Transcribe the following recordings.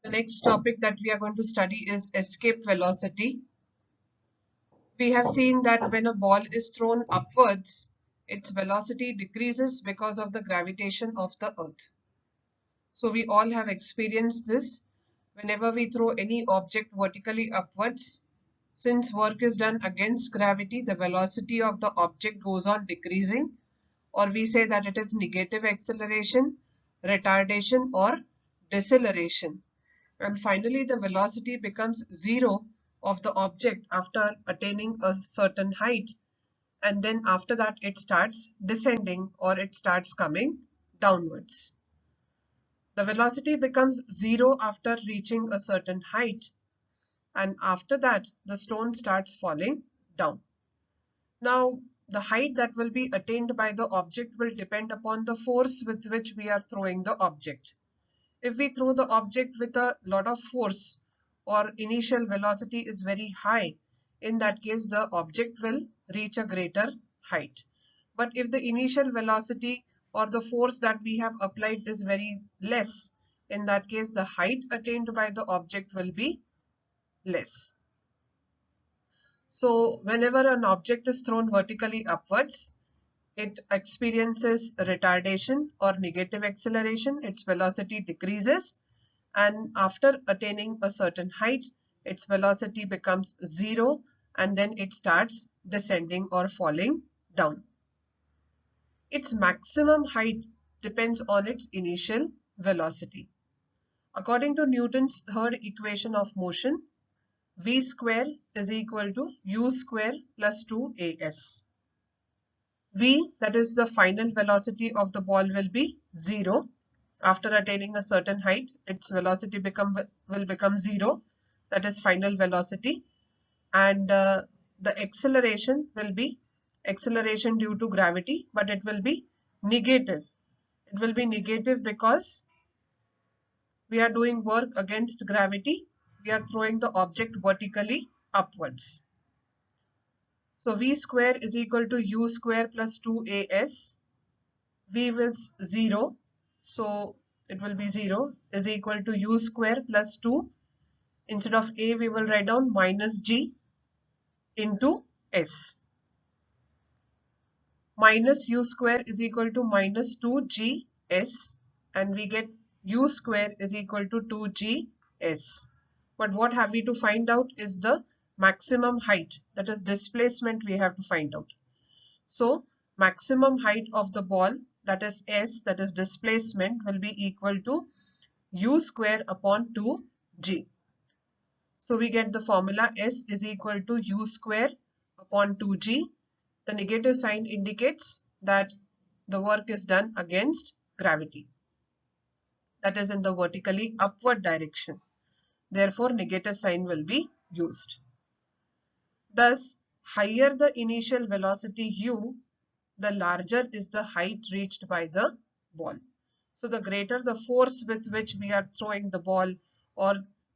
The next topic that we are going to study is escape velocity. We have seen that when a ball is thrown upwards, its velocity decreases because of the gravitation of the earth. So we all have experienced this. Whenever we throw any object vertically upwards, since work is done against gravity, the velocity of the object goes on decreasing, or we say that it is negative acceleration, retardation, or deceleration. And finally, the velocity becomes zero of the object after attaining a certain height, and then after that it starts descending or it starts coming downwards. The velocity becomes zero after reaching a certain height, and after that the stone starts falling down. Now, the height that will be attained by the object will depend upon the force with which we are throwing the object. If we throw the object with a lot of force or initial velocity is very high, in that case the object will reach a greater height. But if the initial velocity or the force that we have applied is very less, in that case the height attained by the object will be less. So whenever an object is thrown vertically upwards, it experiences retardation or negative acceleration, its velocity decreases, and after attaining a certain height, its velocity becomes zero, and then it starts descending or falling down. Its maximum height depends on its initial velocity. According to Newton's third equation of motion, v square is equal to u square plus 2as. V, that is the final velocity of the ball, will be 0. After attaining a certain height, its velocity will become 0, that is final velocity. And the acceleration will be acceleration due to gravity, but it will be negative. It will be negative because we are doing work against gravity. We are throwing the object vertically upwards. So v square is equal to u square plus 2as. V is 0, so it will be 0 is equal to u square plus 2. Instead of a, we will write down minus g into s. Minus u square is equal to minus 2gs, and we get u square is equal to 2gs. But what have we to find out is the maximum height, that is displacement we have to find out. So maximum height of the ball, that is s, that is displacement, will be equal to u square upon 2g. So we get the formula s is equal to u square upon 2g. The negative sign indicates that the work is done against gravity, that is in the vertically upward direction. Therefore, negative sign will be used. Thus, higher the initial velocity u, the larger is the height reached by the ball. So the greater the force with which we are throwing the ball, or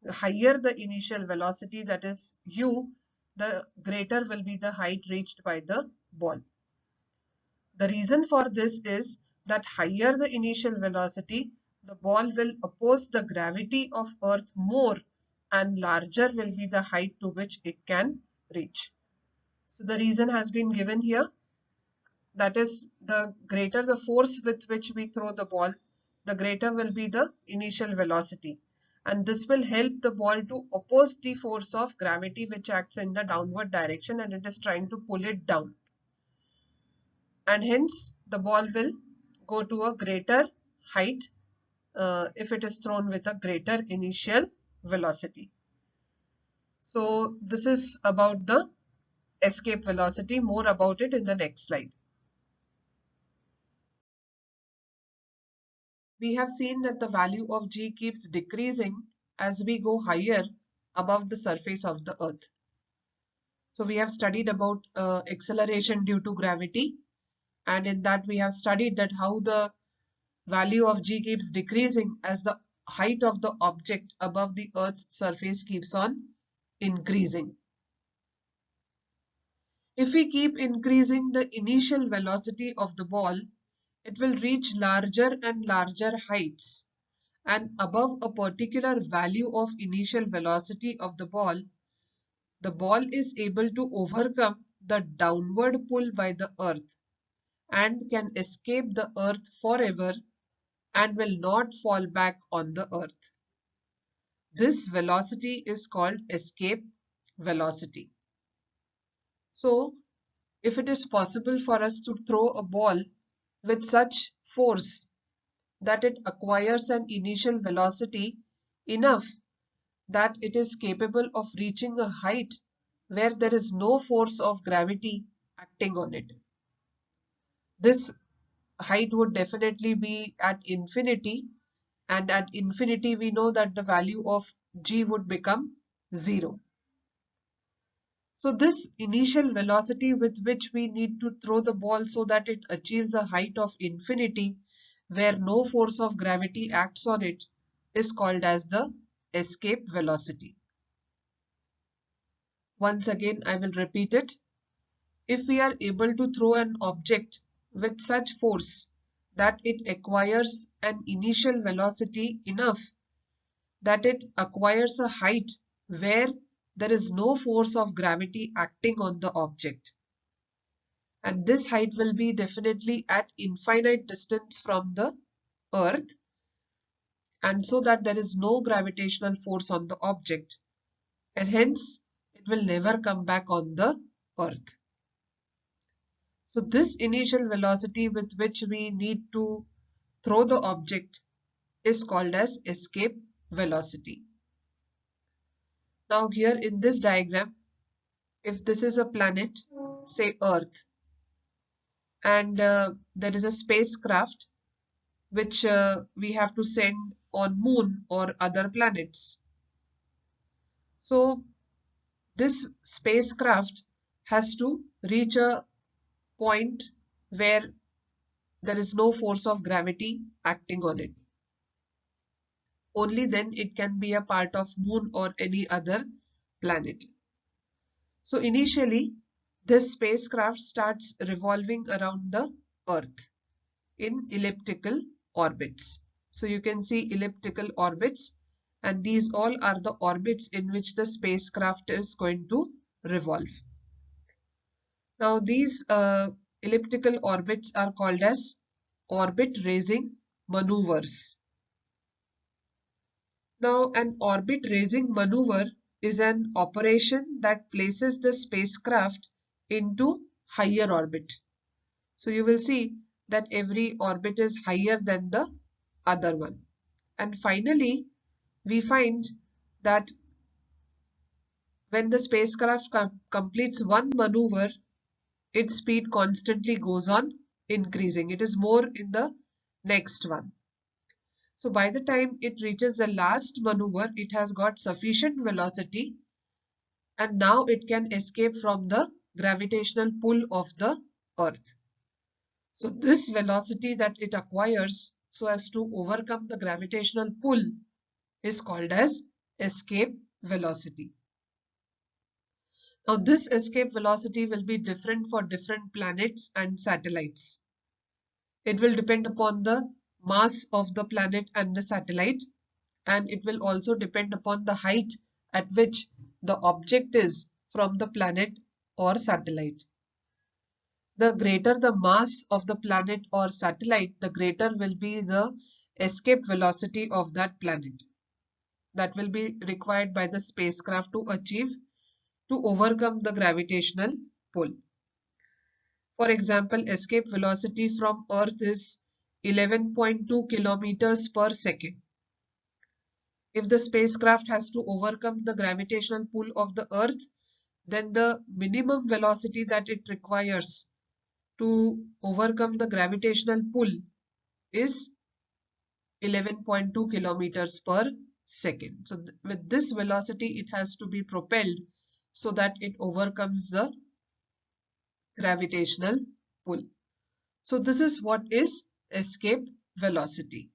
higher the initial velocity, that is u, the greater will be the height reached by the ball. The reason for this is that higher the initial velocity, the ball will oppose the gravity of Earth more, and larger will be the height to which it can reach. So the reason has been given here. That is, the greater the force with which we throw the ball, the greater will be the initial velocity. And this will help the ball to oppose the force of gravity which acts in the downward direction, and it is trying to pull it down. And hence the ball will go to a greater height if it is thrown with a greater initial velocity. So this is about the escape velocity. More about it in the next slide. We have seen that the value of g keeps decreasing as we go higher above the surface of the earth. So we have studied about acceleration due to gravity, and in that we have studied that how the value of g keeps decreasing as the height of the object above the earth's surface keeps on increasing. If we keep increasing the initial velocity of the ball, it will reach larger and larger heights, and above a particular value of initial velocity of the ball is able to overcome the downward pull by the earth and can escape the earth forever and will not fall back on the earth. This velocity is called escape velocity. So, if it is possible for us to throw a ball with such force that it acquires an initial velocity enough that it is capable of reaching a height where there is no force of gravity acting on it, this height would definitely be at infinity, and at infinity we know that the value of g would become 0. So this initial velocity with which we need to throw the ball so that it achieves a height of infinity where no force of gravity acts on it is called as the escape velocity. Once again, I will repeat it. If we are able to throw an object with such force that it acquires an initial velocity enough that it acquires a height where there is no force of gravity acting on the object, and this height will be definitely at infinite distance from the earth, and so that there is no gravitational force on the object, and hence it will never come back on the earth. So this initial velocity with which we need to throw the object is called as escape velocity. Now here in this diagram, if this is a planet, say Earth, and there is a spacecraft which we have to send on Moon or other planets. So this spacecraft has to reach a point where there is no force of gravity acting on it. Only then it can be a part of Moon or any other planet. So initially, this spacecraft starts revolving around the Earth in elliptical orbits. So you can see elliptical orbits, and these all are the orbits in which the spacecraft is going to revolve. Now these elliptical orbits are called as orbit raising maneuvers. Now an orbit raising maneuver is an operation that places the spacecraft into higher orbit. So you will see that every orbit is higher than the other one. And finally, we find that when the spacecraft completes one maneuver, its speed constantly goes on increasing. It is more in the next one. So by the time it reaches the last maneuver, it has got sufficient velocity, and now it can escape from the gravitational pull of the Earth. So this velocity that it acquires so as to overcome the gravitational pull is called as escape velocity. Now this escape velocity will be different for different planets and satellites. It will depend upon the mass of the planet and the satellite, and it will also depend upon the height at which the object is from the planet or satellite. The greater the mass of the planet or satellite, the greater will be the escape velocity of that planet that will be required by the spacecraft to achieve to overcome the gravitational pull. For example, escape velocity from Earth is 11.2 kilometers per second. If the spacecraft has to overcome the gravitational pull of the Earth, then the minimum velocity that it requires to overcome the gravitational pull is 11.2 kilometers per second. So with this velocity, it has to be propelled so that it overcomes the gravitational pull. So this is what is escape velocity.